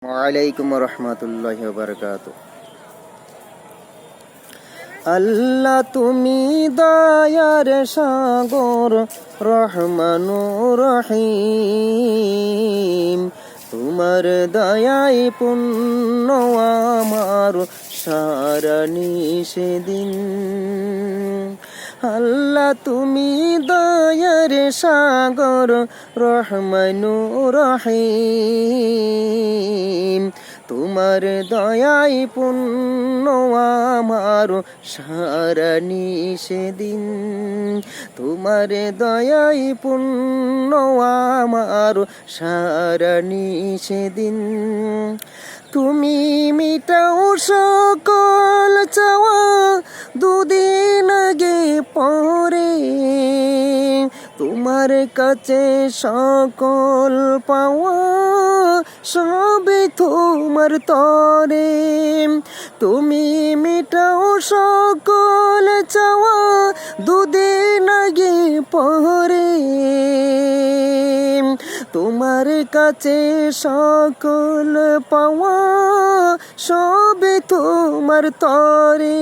ওয়ালাইকুম রহমতুল্লাহি ওয়া বারাকাতুহু। আল্লাহ তুমি দয়ার সাগর, রহমানুর রহিম। তোমার দয়ায় পূর্ণ আমার সারা নিষেদিন। আল্লাহ তুমি দয়ার সাগর, রহমানুর রহিম। তোমার দয়ায় পূর্ণ আমার সারা নিষেদিন। তোমার দয়ায় পূর্ণ আমার সারা নিষেদিন। তুমি মিটাও সকল চাওয়া দুদিন আগে পরে। তোমার কাছে সকল পাওয়া সবে তোমার তরে। তুমি মিটাও সকল চাওয়া দুদিন আগে পরে। তোমার কাছে সকল পাওয়া সবে তোমার তরে।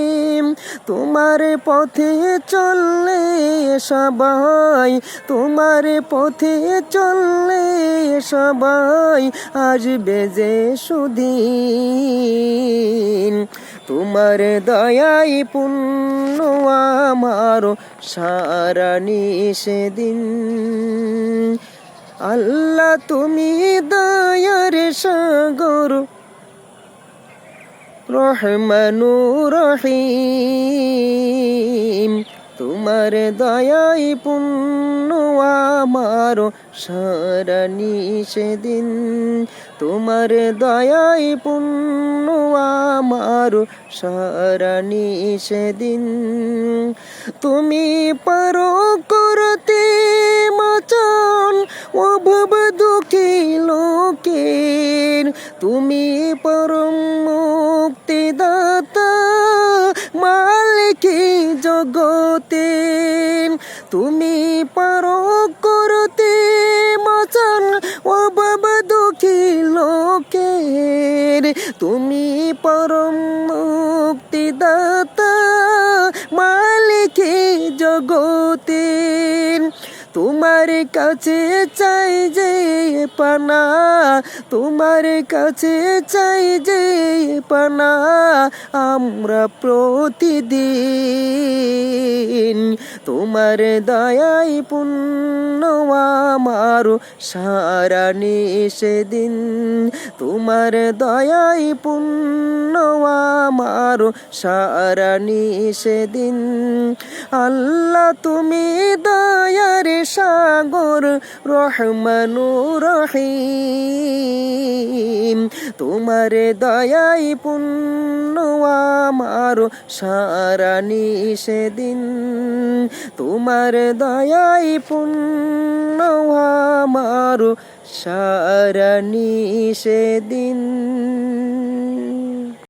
তোমার পথে চললে সবাই, তোমার পথে চললে সবাই আসবে যে সুদিন। তোমার দয়ায় পূর্ণ আমার সারা নিষেদিন। আল্লাহ তুমি দয়ার সাগর, রহমানুর রহিম। তোমার দয়ায় পূর্ণ আমার সারা নিষেদিন। তোমার দয়ায় পূর্ণ আমার সারা নিষেদিন। তুমি পারো করতে মোচন অভাব দুঃখী লোকের। তুমি পরম মুক্তিদাতা মালিকি জগতের। তুমি পারো করতে মোচন অভাব দুঃখী লোকের। তুমি পরম মুক্তিদাতা মালিকি জগতের। তোমার কাছে চাই যে পানা, তোমার কাছে চাই যে পানা আমরা প্রতিদিন। তোমার দয়ায় পূর্ণ আমার সারা নিষেদিন। তোমার দয়ায় পূর্ণ আমার সারা নিষেদিন। আল্লাহ তুমি দয়ার সাগর, রহমানুর রহিম। তোমার দয়ায় পূর্ণ আমার সারা নিষেদিন। তোমার দয়ায় পূর্ণ আমার সারা নিষেদিন।